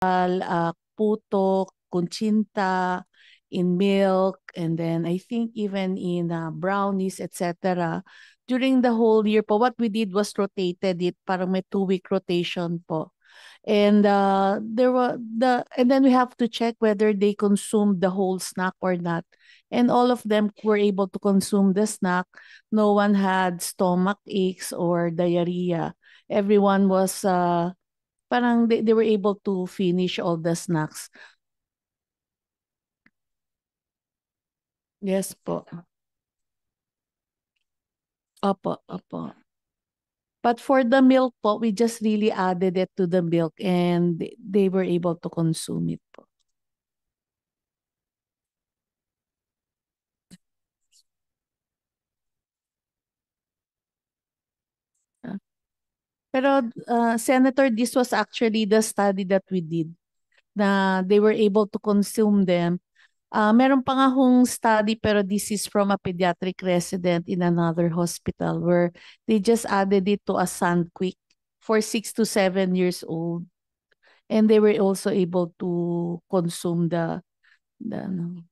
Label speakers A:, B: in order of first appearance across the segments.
A: puto, kunchinta, in milk, and then I think even in brownies, etc. During the whole year po, what we did was rotated it, parang may 2-week rotation po. And and then we have to check whether they consumed the whole snack or not. And all of them were able to consume the snack. No one had stomach aches or diarrhea. Everyone was parang they were able to finish all the snacks. Yes po. Opo, opo. But for the milk po, we just really added it to the milk and they were able to consume it po. Ah, Pero Senator, this was actually the study that we did na they were able to consume them. Meron pa nga hong study pero this is from a pediatric resident in another hospital where they just added it to a Sunquick for 6 to 7 years old. And they were also able to consume ano,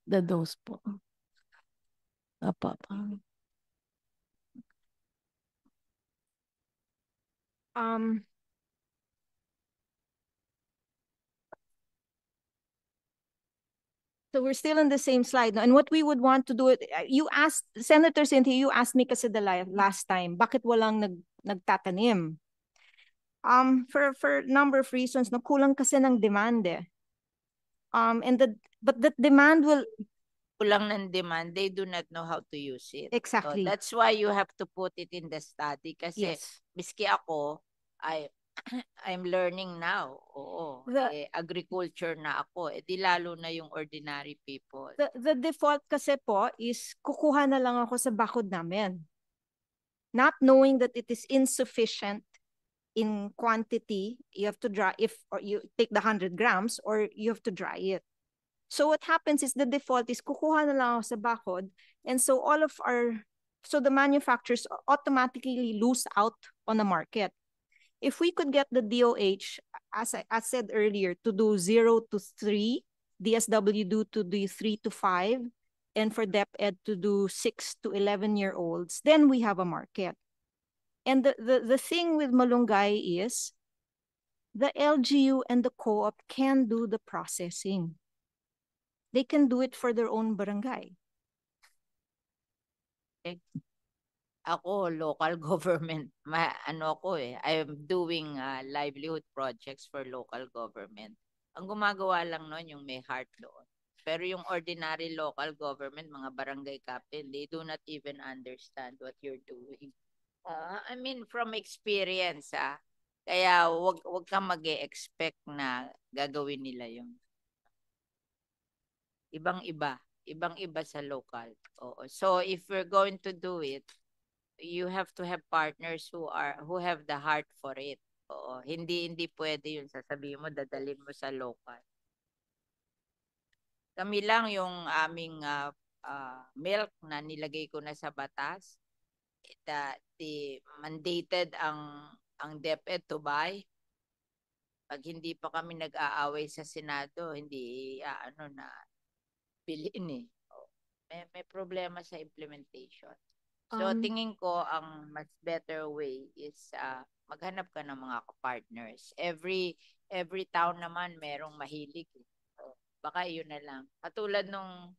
A: the dose po. Apa, apa.
B: Um, so we're still in the same slide. No? And what we would want to do, you asked, Senator Cynthia, you asked me kasi the last time, bakit walang nagtatanim? For a number of reasons, no, kulang kasi ng demand eh. But the demand will...
C: Kulang ng demand, they do not know how to use it.
B: Exactly.
C: So that's why you have to put it in the study kasi
B: Yes.
C: miski ako, I'm learning now. Oo. Agriculture na ako. Di lalo na yung ordinary people.
B: The default kasi po is kukuha na lang ako sa bakod namin. Not knowing that it is insufficient in quantity, you have to dry, or you take the 100 grams or you have to dry it. So what happens is the default is kukuha na lang ako sa bakod, and so the manufacturers automatically lose out on the market. If we could get the DOH, as I said earlier, to do 0 to 3, DSW to do 3 to 5, and for DepEd to do 6 to 11-year-olds, then we have a market. And the thing with Malunggay is the LGU and the co-op can do the processing. They can do it for their own barangay.
C: Ako, local government, I'm doing livelihood projects for local government. Ang gumagawa lang nun yung may heart doon. Pero yung ordinary local government, mga barangay captain, they do not even understand what you're doing. I mean, from experience, kaya wag kang mag-e-expect na gagawin nila yung ibang-iba sa local. Oo. So if we're going to do it, you have to have partners who have the heart for it. Oo. Hindi pwede yun, sasabihin mo dadalhin mo sa local. Kami lang yung aming milk na nilagay ko na sa batas. Mandated ang DepEd to buy. Pag hindi pa kami nag-aaway sa Senado, hindi na bilhin eh. May problema sa implementation. So tingin ko ang mas better way is maghanap ka ng mga partners. Every town naman merong mahilig. So, baka yun na lang. Katulad nung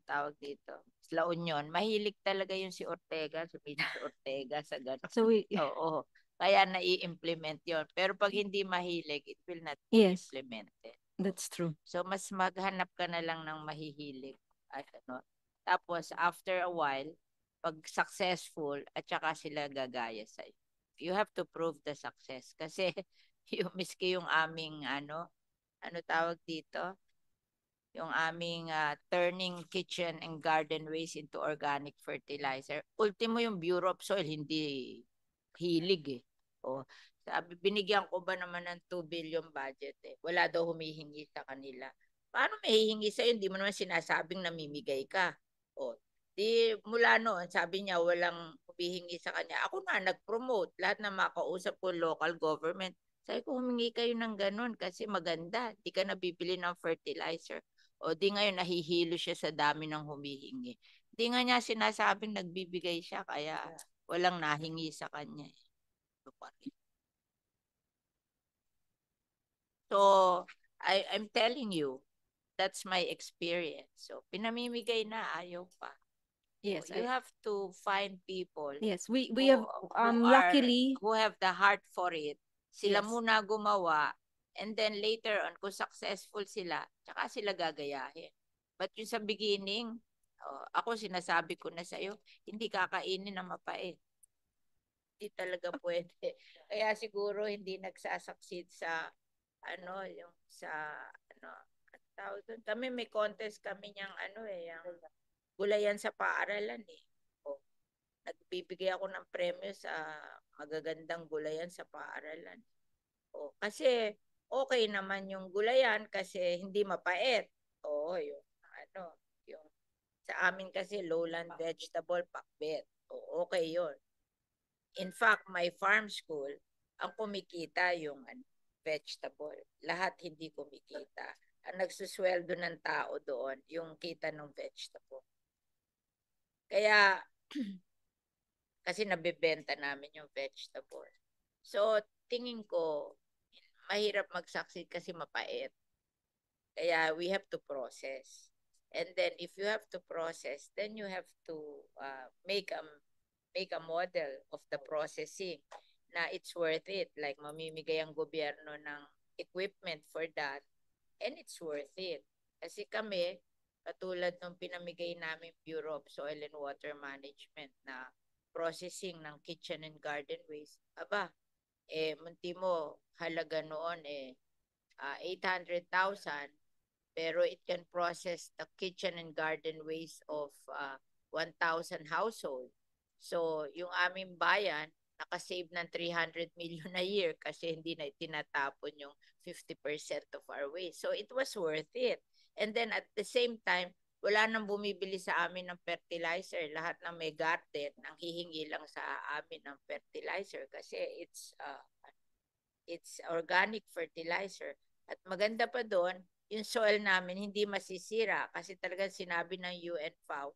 C: tawag dito, La Union, mahilig talaga yung si Ortega, si Peter Ortega sa gano'n.
B: So
C: Oo. Kaya nai-implement yon. Pero pag hindi mahilig, it will not be implemented.
B: That's true.
C: So mas maghanap ka na lang ng mahihilig. Tapos after a while, pag successful, at saka sila gagaya sa'yo. You have to prove the success. Kasi miski yung aming ano tawag dito? Yung aming turning kitchen and garden waste into organic fertilizer. Ultimo yung Bureau of Soil, hindi hilig eh. Sabi, binigyan ko ba naman ng 2 billion budget eh. Wala daw humihingi sa kanila. Paano may hihingi sa'yo? Hindi mo naman sinasabing namimigay ka. Di mula noon, sabi niya walang humihingi sa kanya. Ako na nag-promote lahat na makausap ko local government. Sabi ko, humingi kayo ng ganun kasi maganda. Di ka nabibili ng fertilizer. O di ngayon nahihilo siya sa dami ng humihingi. Di nga niya sinasabing nagbibigay siya kaya walang nahingi sa kanya. So, I'm telling you, that's my experience. So, pinamimigay na, ayaw pa.
B: Yes,
C: You have to find people
B: yes, we
C: who,
B: have luckily,
C: who have the heart for it. Sila
B: Yes.
C: muna gumawa, and then later on, kung successful sila, tsaka sila gagayahin. But yung sa beginning, ako sinasabi ko na sa'yo, hindi kakainin na mapait. Hindi talaga pwede. Kaya siguro hindi nagsasucceed sa yung sa ano tawag doon. Kami may contest kami niyang yung gulayan sa paaralan eh. O, nagbibigay ako ng premyo sa magagandang gulayan sa paaralan. O, kasi okay naman yung gulayan kasi hindi mapait. Oo, yung yung sa amin kasi lowland vegetable pakbet. O, okay yun. In fact, my farm school, ang kumikita yung vegetable. Lahat hindi kumikita. Ang nagsusweldo ng tao doon, yung kita ng vegetable. Kaya, kasi nabibenta namin yung vegetable. So, tingin ko, mahirap mag-succeed kasi mapait. Kaya, we have to process. And then, if you have to process, then you have to make a model of the processing na it's worth it. Like, mamimigay ang gobyerno ng equipment for that. And it's worth it. Kasi kami, katulad nung pinamigay namin Bureau of Soil and Water Management na processing ng kitchen and garden waste. Aba, munti mo, halaga noon 800,000, pero it can process the kitchen and garden waste of 1,000 household. So, yung aming bayan, nakasave ng 300 million a year kasi hindi na tinatapon yung 50% of our waste. So, it was worth it. And then at the same time, wala nang bumibili sa amin ng fertilizer. Lahat ng may garden, ang hihingi lang sa amin ng fertilizer kasi it's organic fertilizer. At maganda pa doon, yung soil namin hindi masisira kasi talagang sinabi ng UN-FAO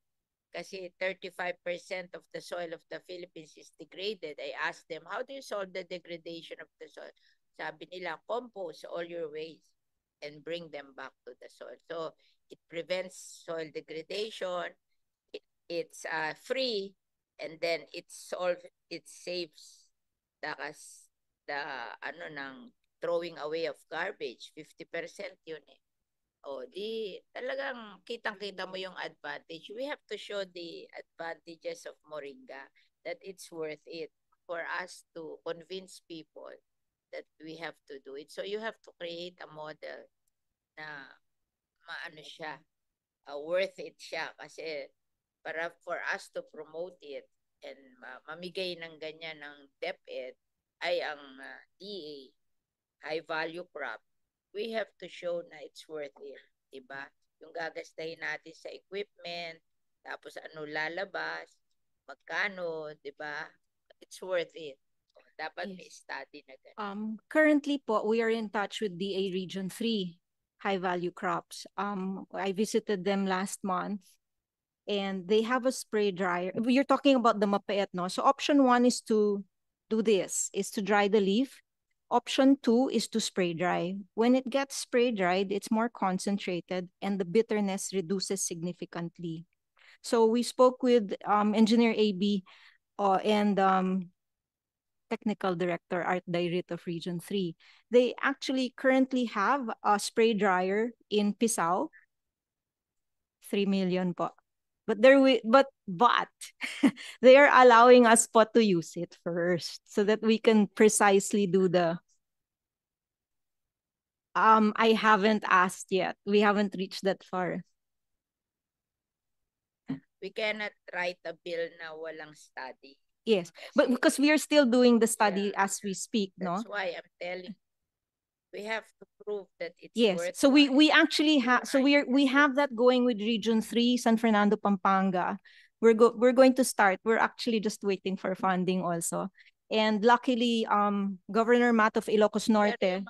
C: kasi 35% of the soil of the Philippines is degraded. I asked them, how do you solve the degradation of the soil? Sabi nila, compose all your waste and bring them back to the soil. So, it prevents soil degradation, it's free, and then it saves ng throwing away of garbage. 50% yun eh. O, di talagang kitang-kita mo yung advantage. We have to show the advantages of Moringa, that it's worth it for us to convince people that we have to do it. So you have to create a model na worth it siya kasi para for us to promote it and mamigay ng ganyan ng DepEd ay ang DA, high value crop, we have to show na it's worth it, diba? Yung gagastahin natin sa equipment, tapos ano lalabas, magkano, diba? It's worth it. Dapat may study na ganun.
B: Currently po, we are in touch with DA Region 3 high value crops. I visited them last month and they have a spray dryer. You're talking about the mapait, no? So option 1 is to do this, is to dry the leaf. Option 2 is to spray dry. When it gets spray dried, it's more concentrated and the bitterness reduces significantly. So we spoke with Engineer AB and Technical Director Art Dairit of Region 3. They actually currently have a spray dryer in Pisao, 3 million po. But they are allowing us po to use it first so that we can precisely do the I haven't asked yet. We haven't reached that far.
C: We cannot write a bill na walang study.
B: Yes, but because we are still doing the study as we speak, no?
C: That's why I'm telling you, we have to prove that it's
B: yes. So we actually have we have that going with Region 3, San Fernando, Pampanga. we're going to start. We're actually just waiting for funding also. And luckily, Governor Matt of Ilocos Norte,